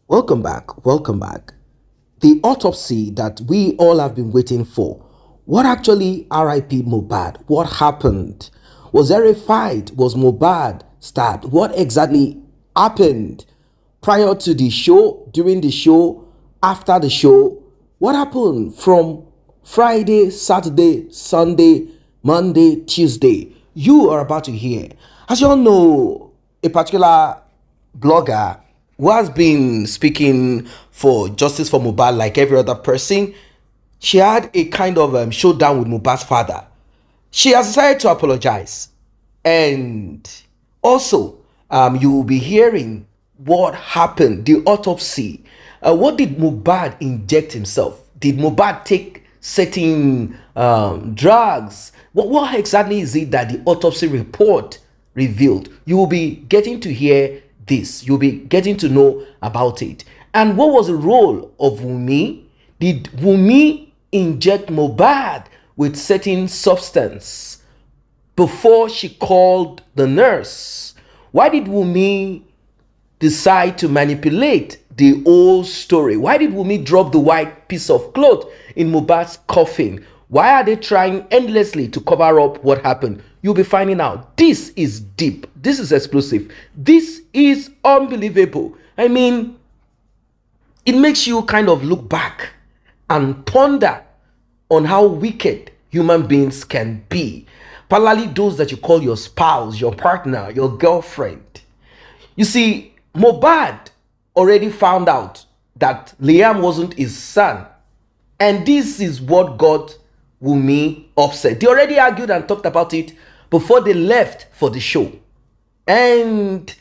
Welcome back. Welcome back. The autopsy that we all have been waiting for. What actually RIP Mohbad? What happened? Was there a fight? Was Mohbad stabbed? What exactly happened prior to the show, during the show, after the show? What happened from Friday, Saturday, Sunday, Monday, Tuesday? You are about to hear. As you all know, a particular blogger who has been speaking for justice for Mohbad like every other person, she had a kind of showdown with Mohbad's father. She has decided to apologize. And also, you will be hearing what happened, the autopsy. What did Mohbad inject himself? Did Mohbad take certain drugs? What exactly is it that the autopsy report revealed? You will be getting to hear this. You'll be getting to know about it. And what was the role of Wunmi? Did Wunmi inject Mohbad with certain substance before she called the nurse? Why did Wunmi decide to manipulate the whole story? Why did Wunmi drop the white piece of cloth in Mohbad's coffin? Why are they trying endlessly to cover up what happened? You'll be finding out. This is deep. This is explosive. This is unbelievable. I mean, it makes you kind of look back and ponder on how wicked human beings can be. Particularly those that you call your spouse, your partner, your girlfriend. You see, Mohbad already found out that Liam wasn't his son. And this is what got Wunmi upset. They already argued and talked about it before they left for the show. And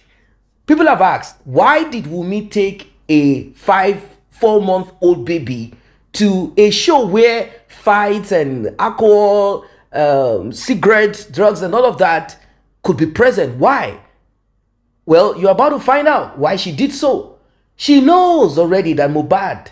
people have asked, why did Wunmi take a 4-month-old baby to a show where fights and alcohol, cigarettes, drugs, and all of that could be present? Why? Well, you're about to find out why she did so. She knows already that Mohbad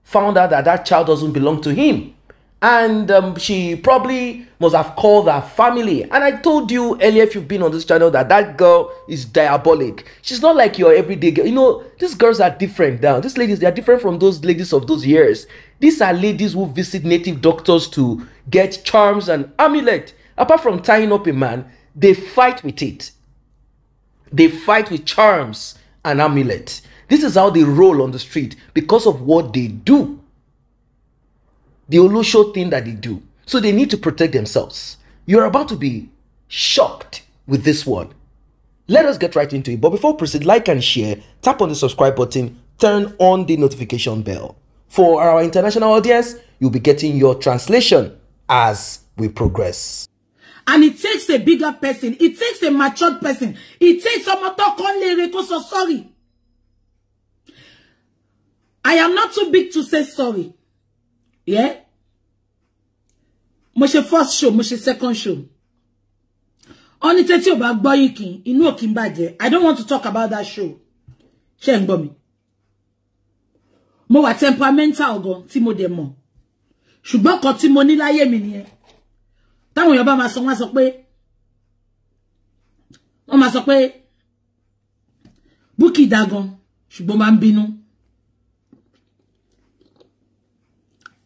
found out that that child doesn't belong to him. And she probably must have called her family. And I told you earlier, if you've been on this channel, that that girl is diabolic. She's not like your everyday girl. You know, these girls are different now. These ladies, they are different from those ladies of those years. These are ladies who visit native doctors to get charms and amulet. Apart from tying up a man, they fight with it. They fight with charms and amulet. This is how they roll on the street because of what they do. The Olosho thing that they do. So they need to protect themselves. You're about to be shocked with this one. Let us get right into it. But before we proceed, like and share, tap on the subscribe button, turn on the notification bell. For our international audience, you'll be getting your translation as we progress. And it takes a bigger person. It takes a matured person. It takes someone to call so sorry. I am not too big to say sorry. Yeah? Mo ṣe first show, mo ṣe second show. Oni teti oba gbo yin inu o kin baje. I don't want to talk about that show. Ṣé ń gbọ́ mi. Mo wà temperamental gan tí mo dé mọ̀. Ṣùgbọ́n kan tí mo ní láyé mi nìyẹn. Táwọn èèyàn bá máa sọ wọ́n máa sọ pé Bukky dá gan, ṣùgbọ́n máa ń bínú.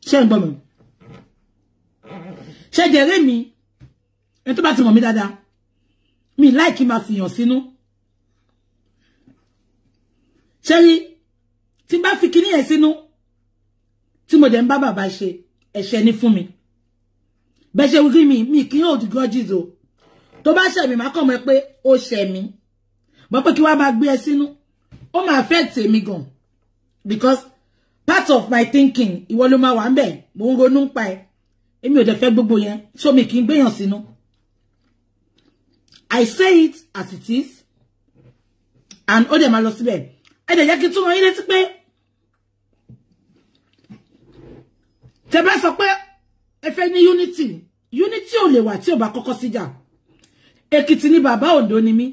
Ṣé ń gbọ́ mi. Ṣé jẹ́rẹ́ mi en tó bá ti mọ̀ mí dáadáa. Mi like ma fi hàn sínú. Ṣé rí tí bá fi kíní yẹn sínú tí mo dẹ̀ ń bá bàbá ṣe ẹ̀ṣẹ̀ ni fún mi. Bẹ́ ṣe wí mi kì í hold grudges o. Tó bá ṣẹ̀ mi máa kàn mọ̀ pé ó ṣẹ̀ mi. Bọ́ pé kí wá máa gbé ẹ sínú. Ó máa affect mi gan. Because part of my thinking, ìwọ ló máa wà ńbẹ̀, mo ń ronú pa ẹ. Èmi ò dẹ̀ fẹ́ gbogbo yẹn, so mi kì í gbéyàn sínú. I say it as it is. And ó dẹ̀ máa lọ síbẹ̀. Ẹ dẹ̀ jẹ́ kí tún wọn yín létí pé tẹ́ bá sọ pé ẹ fẹ́ ní unity. Unity ò lè wà tí ò bá kọ́kọ́ síjà. Èkìtì ni bàbá Oǹdó ni mí.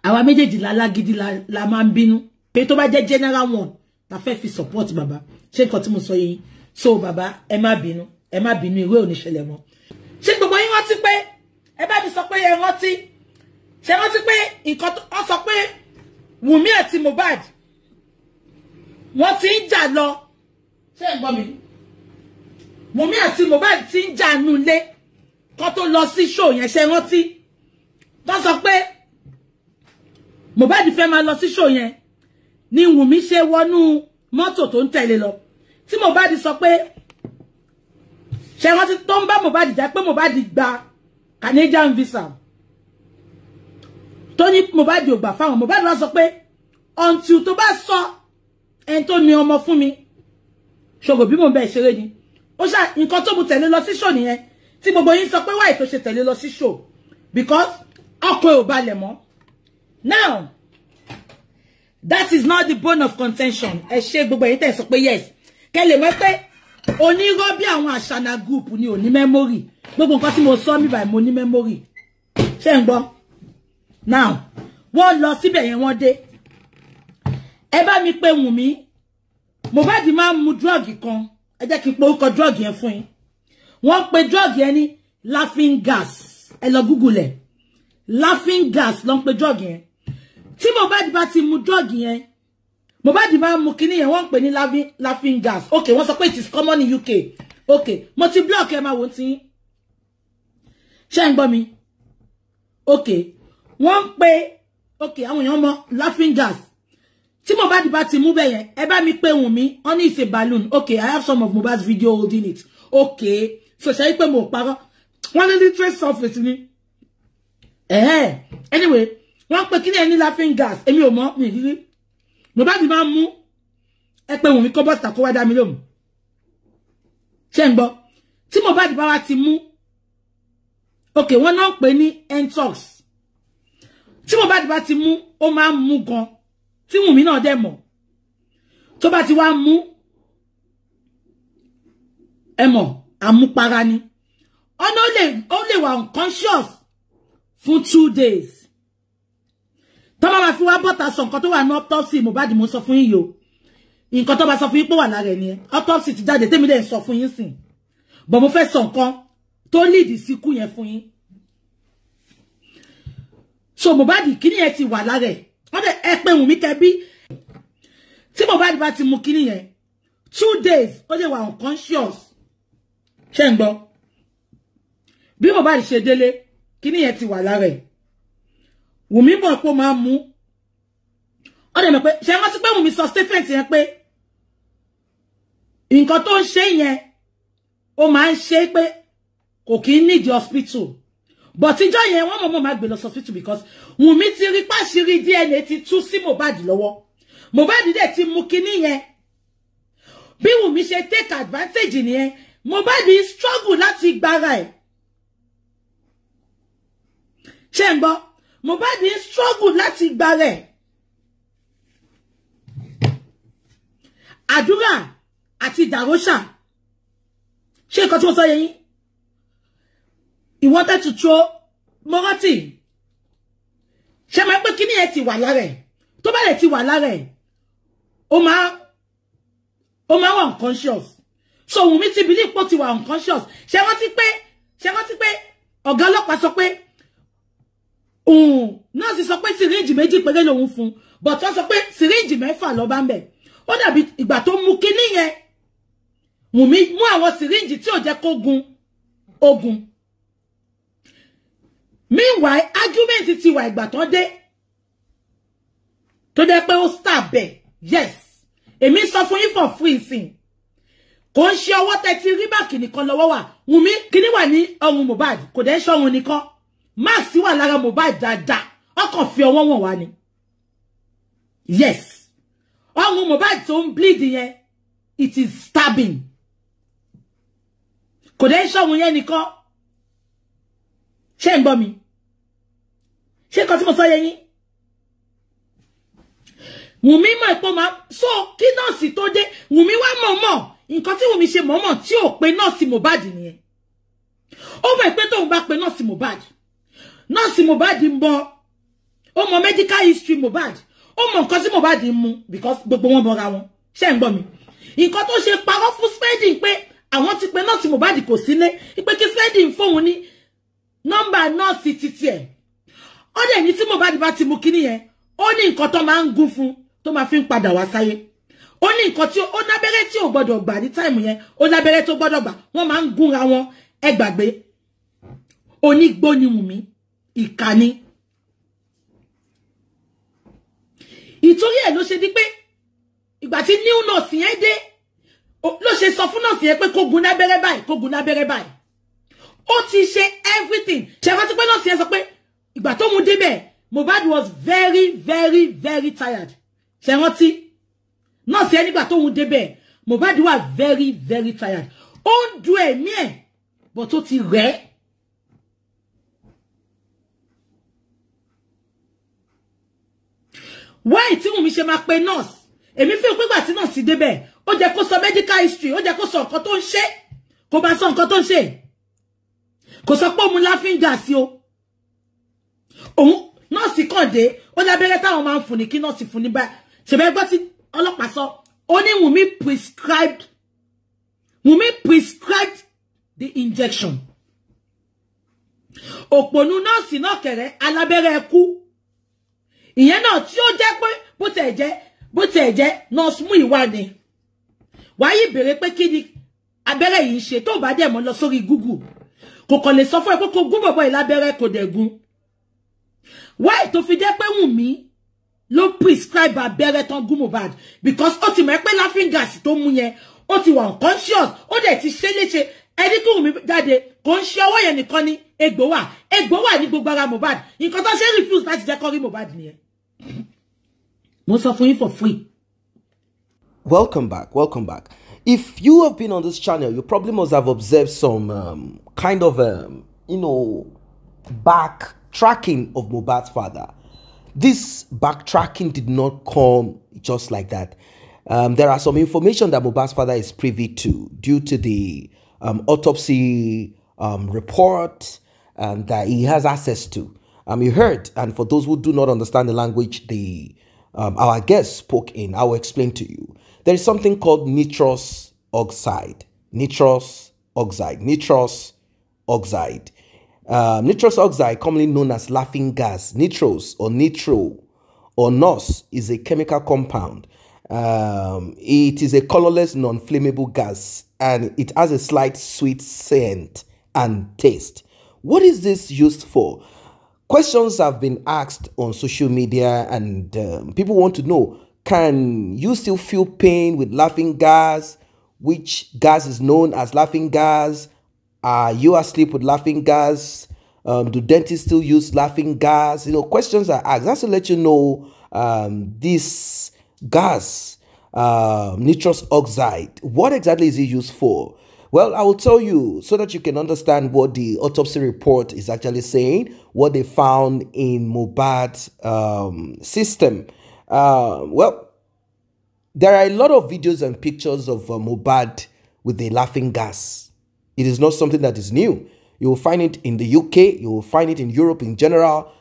Àwa méjèèjì lálágídí la máa ń bínú. Pé tó bá jẹ́ general one, ta fẹ́ fi support bàbá. Ṣé nǹkan tí mo sọ yìí? So bàbá, ẹ má bínú ìwé ò ní ṣẹlẹ̀ mọ́. Ṣé gbogbo yín rántí pé ẹ bá mi sọ pé ẹ rántí. Ṣé rántí pé nǹkan ó sọ pé Wunmi àti Mohbad wọ́n ti ń jà lọ ṣé ń gbọ́ mi Wunmi àti Mohbad ti ń jà nulẹ̀ kó tó lọ sí show yẹn ṣe rántí tó sọ pé Mohbad fẹ́ máa lọ sí show yẹn ni Wunmi ṣe wọnú mọ́tò tó ń tẹ̀lé lọ tí Mohbad sọ pé ṣe rántí tó ń bá Mohbad jà pé Mohbad gba Canadian visa tó ní Mohbad ò gbà fáwọn Mohbad wá sọ pé until tó bá sọ ẹni tó ní ọmọ fún mi ṣògo bí mo bẹ̀ ṣeré ni ó ṣá nǹkan tó mú tẹ̀lé lọ sí show nìyẹn tí gbogbo yín sọ pé why tó ṣe tẹ̀lé lọ sí show because ọkọ̀ ò balẹ̀ mọ́. Now that is not the bone of contention. Ẹ ṣe gbogbo yín tẹ́ sọ pé yes kẹ́ lè mọ̀ pé onírọ́ bí àwọn àṣànà group ni ò ní memory gbogbo nǹkan tí mo sọ mi báyìí mo ní memory ṣé ń gbọ́. Now wọ́n lọ síbẹ̀ yẹn wọ́n dé ẹ bá mi pé Wunmi Mohbad máa ń mu drug kan ẹ jẹ́ kí n pe orúkọ drug yẹn fún yín wọ́n pe drug yẹn ní laughing gas ẹ lọ Google ẹ̀ laughing gas ló ń pe drug yẹn tí Mohbad bá ti mu drug yẹn Mohbad máa ń mu kíní yẹn wọ́n ń pè ní laughing gas okay wọ́n sọ pé it is common in UK okay mo ti block ẹ máa wò tí ṣé ń gbọ́ mi okay wọ́n ń pe okay àwọn èèyàn mọ laughing gas tí Mohbad bá ti mú bẹ́ẹ̀ yẹn ẹ bá mi pé Wunmi only is a balloon okay I have some of Mohbad's video holding it okay so ṣe pé mo parọ́ wọ́n ní trace surface ni anyway wọ́n pe kíní ẹni laughing gas èmi ò mọ̀ mi rírí Mohbad máa mú ẹ pé Wunmi kó bọ́sítà kó wá dá mi lóhùn ṣé ń gbọ́ tí Mohbad bá wá ti mú okay wọ́n náà pè ní entox tí Mohbad bá ti mú ó máa ń mú gan tí Wunmi náà dẹ̀ mọ̀ tó bá ti wá mú ẹ mọ̀ àmupara ni ọ̀nà ó lè wà unconscious fún 2 days tó máa fi wá bọ́ta sọ nǹkan tó wà ní autopsy Mohbad mo sọ fún yín o nǹkan tó bá sọ fún yín pé wà lára ẹ̀ nìyẹn autopsy ti jáde tèmi dẹ̀ sọ fún yín sìn bọ̀ mo fẹ́ sọ nǹkan tó lead síkú yẹn fún yín so Mohbad kíní yẹn ti wà lára ẹ̀ wọ́n dẹ̀ ẹ pé Wunmi kẹbí tí Mohbad bá ti mú kíní yẹn 2 days ó lè wà unconscious ṣé ń gbọ́ bí Mohbad ṣe délé kíní yẹn ti wà lára ẹ̀ Wunmi mọ̀ pé ó máa mú ó dẹ̀ mọ̀ pé ṣe wọ́n ti pé Wunmi sọ statement yẹn pé nǹkan tó ń ṣe yẹn ó máa ń ṣe pé kò kí ń need hospital but ìjọ yẹn wọ́n mọ̀ máa gbé lọ hospital because Wunmi ti rí páṣírí DNA ti tú sí Mohbad lọ́wọ́ Mohbad dẹ̀ ti mú kíní yẹn bí Wunmi ṣe take advantage nìyẹn Mohbad struggle láti gbára ẹ̀ ṣé ń gbọ́ Mohbad struggle láti gbára ẹ̀ àdúrà àti dàróṣà ṣé nǹkan tí mo sọ yẹn he wanted to throw Morati ṣé máa pé kíní ẹ̀ ti wà lára ẹ̀ tó bá lè ti wà lára ẹ̀ ó máa wà unconscious so Wunmi ti believe pé ó ti wà unconscious ṣé wọ́n ti pé ọ̀gá ọlọ́pàá sọ pé nọ́ọ̀sì sọ pé syringe méjì péré lòun fún but wọ́n sọ pé syringe mẹ́fà ló bá ń bẹ̀ ó dàbí ìgbà tó mú kíní yẹn Wunmi mú àwọn syringe tí ò jẹ́ kó gun ogun meanwhile argument ti wà ìgbà tó dé pé ó stab ẹ̀ yes èmi sọ fún yín for free sin kò ń ṣe ọwọ́ tẹ́ ti rí báàkì nìkan lọ́wọ́ wà Wunmi kíní wà ní ọrùn Mohbad kò dẹ̀ ṣe ọrùn nìkan max wà lára Mohbad dáadáa ọkàn fi ọwọ́ wọn wá ni yes ọrùn Mohbad tó ń bleed yẹn it is stabbing kò dẹ̀ ṣe ọrùn yẹn nìkan ṣé ń gbọ́ mi ṣé nǹkan tí mo sọ yẹn yín Wunmi mọ̀ pé máa so kí nọ́ọ̀sì tó dé Wunmi wá mọ̀ọ́mọ̀ nǹkan tí Wunmi ṣe mọ̀ọ́mọ̀ tí ò pe nọ́ọ̀sì Mohbad nìyẹn ó mọ̀ pé tóun bá pe nọ́ọ̀sì Mohbad ń bọ̀ ó mọ̀ medical history Mohbad ó mọ̀ nǹkan tí Mohbad ń mu because gbogbo wọn bọ́ra wọn ṣé ń gbọ́ mi nǹkan tó ṣe parọ́ fún spending pé àwọn ti pe nọ́ọ̀sì Mohbad kò sílé pé kí spending fóun ní nọ́mbà nọ́ọ̀sì títí ẹ̀ ó dẹ̀ ní tí Mohbad bá ti mú kíní yẹn ó ní nǹkan tó máa ń gún fún tó máa fi ń padà wá sáyé Ó ní nǹkan tí ó lábẹ́rẹ́ tí ò gbọ́dọ̀ gbà ní time yẹn, ó lábẹ́rẹ́ tó gbọ́dọ̀ gbà. Wọ́n máa ń gúnra wọn, ẹ gbàgbé. Onígbó ni Wunmi, ìkà ni. Ìtorí ẹ̀ ló ṣe di pé ìgbà tí new nurse yẹn dé, ló ṣe sọ fún nurse yẹn pé kó gún lábẹ́rẹ́ báyìí, kó gún lábẹ́rẹ́ báyìí. Ó ti ṣe everything. Ṣé rántí pé nurse yẹn sọ pé ìgbà tó mú débẹ̀, Mohbad was very, very, very tired. Ṣé rántí? Nurse yẹn nígbà tó mú débẹ̀, Mohbad was very, very tired. Ó ń du ẹ̀mí ẹ̀, but ó ti rẹ̀. Why tí Wunmi ṣe máa pe nurse? Èmi feel pé ìgbà tí nurse débẹ̀, ó jẹ́ kó sọ medical history, ó jẹ́ kó sọ nǹkan tó ń ṣe. Kó bá sọ nǹkan tó ń ṣe. Kò sọ pé ó mú laughing gas o. Òun nurse kàn dé, ó lábẹ́rẹ́ táwọn máa ń fún ni kí nurse fún ní báyìí. Ṣèbẹ́ gbọ́ tí ọlọ́pàá sọ, ó ní Wunmi prescribed the injection. Òpònú nurse náà kẹ̀rẹ́ alábẹ́rẹ́ kú. Ìyẹn náà tí ó jẹ́ pé bó tẹ̀ jẹ́ nurse mú ìwà ni. Wáyé bèrè pé kí ni abẹ́rẹ́ yìí ṣe tó bá dẹ̀ mọ́ lọ sórí Google. Kò kàn lè sọ fún ẹ pé kó gún bọ̀bọ̀ yìí lábẹ́rẹ́ kò dẹ̀ gún. Why tó fi jẹ́ pé Wunmi ló prescribe abẹ́rẹ́ tán gún Mohbad? Because ó ti mọ̀ pé laughing gas tó mú yẹn, ó ti wà unconscious, ó dẹ̀ ti ṣe léṣe. Ẹni kí Wunmi jáde, kò ń ṣe ọwọ́ yẹn nìkan ni egbò wà ní gbogbo ara Mohbad. Nǹkan tó ṣe refuse láti jẹ́ kó rí Mohbad nìyẹn. Mo sọ fún yín for free. Welcome back. Welcome back. If you have been on this channel, you probably must have observed some kind of, backtracking of Mohbad's father. This backtracking did not come just like that. There are some information that Mohbad's father is privy to due to the autopsy report that he has access to. You heard, and for those who do not understand the language our guest spoke in, I will explain to you. There is something called nitrous oxide. Nitrous oxide. Nitrous oxide, commonly known as laughing gas. Nitrous or nitro or NOS is a chemical compound. It is a colorless, non-flammable gas, and it has a slight sweet scent and taste. What is this used for? Questions have been asked on social media, and people want to know, can you still feel pain with laughing gas? Which gas is known as laughing gas? Are you asleep with laughing gas? Do dentists still use laughing gas? Questions are asked. That's to let you know this gas, nitrous oxide, what exactly is it used for? Well, I will tell you so that you can understand what the autopsy report is actually saying, what they found in Mohbad's system. Well, there are a lot of videos and pictures of Mohbad with the laughing gas. It is not something that is new. You will find it in the UK. You will find it in Europe in general.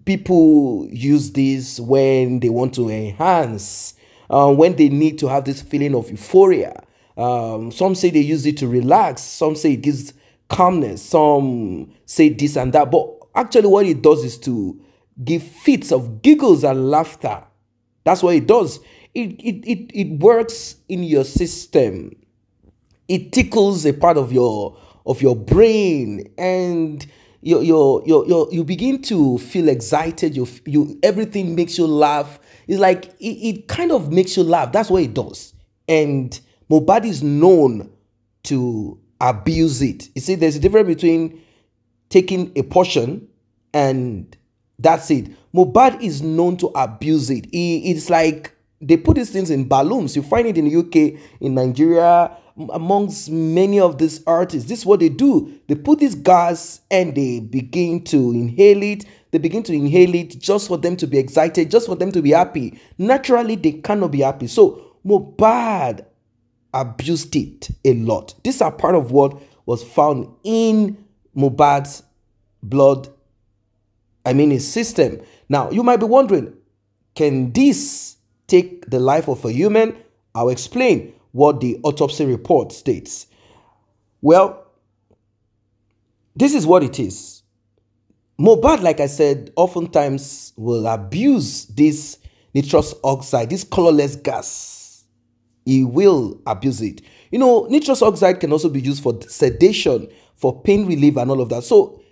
People use this when they want to enhance, when they need to have this feeling of euphoria. Some say they use it to relax. Some say it gives calmness. Some say this and that. But actually what it does is to give fits of giggles and laughter. That's what it does. It works in your system. It tickles a part of your brain, and you begin to feel excited. Everything makes you laugh. It's like it kind of makes you laugh. That's what it does. And Mohbad is known to abuse it. You see, there's a difference between taking a portion and that's it. Mohbad is known to abuse it. It's like they put these things in balloons. You find it in the UK, in Nigeria, amongst many of these artists. This is what they do. They put this gas and they begin to inhale it. They begin to inhale it just for them to be excited, just for them to be happy. Naturally, they cannot be happy. So Mohbad abused it a lot. These are part of what was found in Mohbad's blood, his system. Now, you might be wondering, can this take the life of a human? I'll explain what the autopsy report states. Well, this is what it is. Mohbad, like I said, oftentimes will abuse this nitrous oxide, this colorless gas. He will abuse it. You know, nitrous oxide can also be used for sedation, for pain relief and all of that. So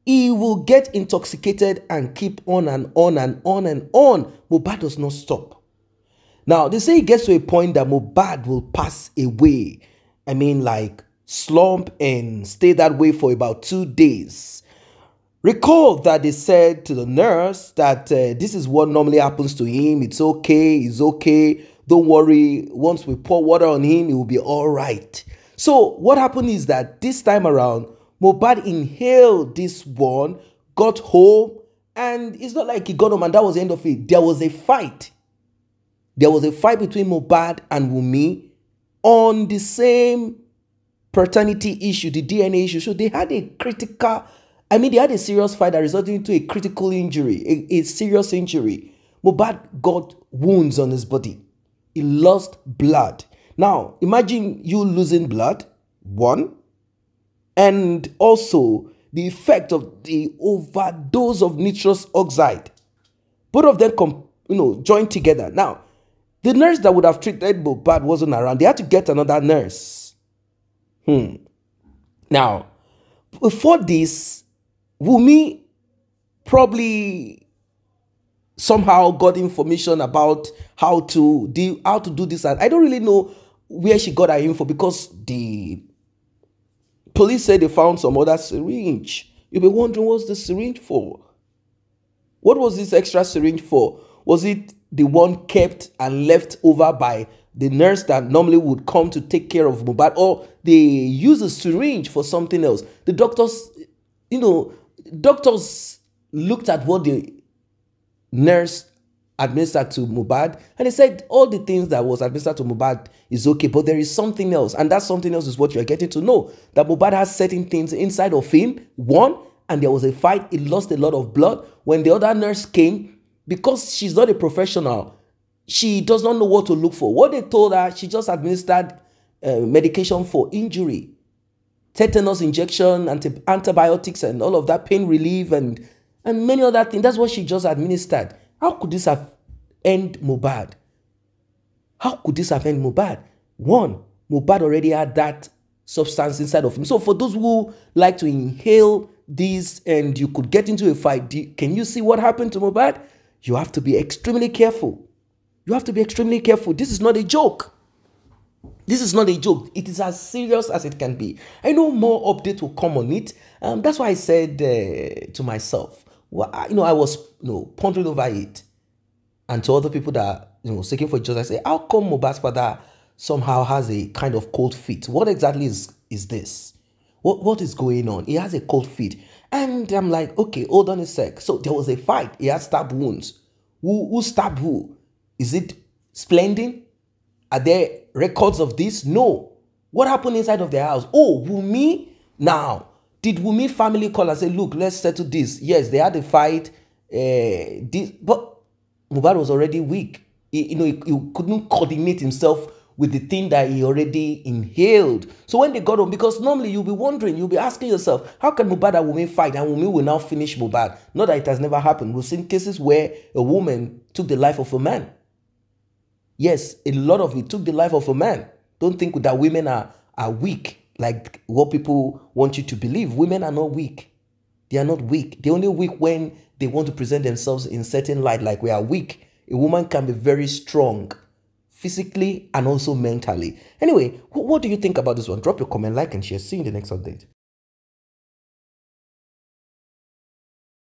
he will get intoxicated and keep on and on and on and on. Mohbad does not stop. Now, they say it gets to a point that Mohbad will pass away. I mean, like slump and stay that way for about 2 days. Recall that they said to the nurse that this is what normally happens to him. It's okay. It's okay. Don't worry. Once we pour water on him, it will be all right. So what happened is that this time around, Mohbad inhaled this one, got home, and it's not like he got home and that was the end of it. There was a fight. There was a fight between Mohbad and Wunmi on the same paternity issue, the DNA issue. So they had a critical, they had a serious fight that resulted into a critical injury, a serious injury. Mohbad got wounds on his body. He lost blood. Now, imagine you losing blood, one, and also the effect of the overdose of nitrous oxide. Both of them, joined together. Now, the nurse that would have treated Mohbad wasn't around. They had to get another nurse. Now, before this, Wunmi probably somehow got information about how to do this. And I don't really know where she got her info because the police said they found some other syringe. You'll be wondering, what's the syringe for? What was this extra syringe for? Was it the one kept and left over by the nurse that normally would come to take care of Mohbad, or they use a syringe for something else? The doctors, doctors looked at what the nurse administered to Mohbad and they said all the things that was administered to Mohbad is okay, but there is something else, and that something else is what you're getting to know, that Mohbad has certain things inside of him, one, and there was a fight, he lost a lot of blood. When the other nurse came, because she's not a professional, she does not know what to look for. What they told her, she just administered medication for injury, tetanus injection, antibiotics and all of that, pain relief and many other things. That's what she just administered. How could this have ended Mohbad? How could this have ended Mohbad? One, Mohbad already had that substance inside of him. So for those who like to inhale this and you could get into a fight, can you see what happened to Mohbad? You have to be extremely careful. You have to be extremely careful. This is not a joke. This is not a joke. It is as serious as it can be. I know more updates will come on it. That's why I said to myself, well, I was pondering over it. And to other people that seeking for justice, I say, how come Mohbad's father somehow has a kind of cold feet? What exactly is this? What is going on? He has a cold feet. And I'm like, okay, hold on a sec. So there was a fight. He had stab wounds. Who stabbed who? Is it Splendid? Are there records of this? No. What happened inside of their house? Oh, Wunmi? Now, did Wunmi family call and say, look, let's settle this? Yes, they had a fight. But Mohbad was already weak. He couldn't coordinate himself with the thing that he already inhaled. So when they got home, because normally you'll be wondering, you'll be asking yourself, how can Mohbad and Wunmi fight and Wunmi will now finish Mohbad? Not that it has never happened. We've seen cases where a woman took the life of a man. Yes, a lot of it took the life of a man. Don't think that women are weak, like what people want you to believe. Women are not weak. They are not weak. They're only weak when they want to present themselves in certain light, like we are weak. A woman can be very strong, physically and also mentally. Anyway, what do you think about this one? Drop your comment, like, and share. See you in the next update.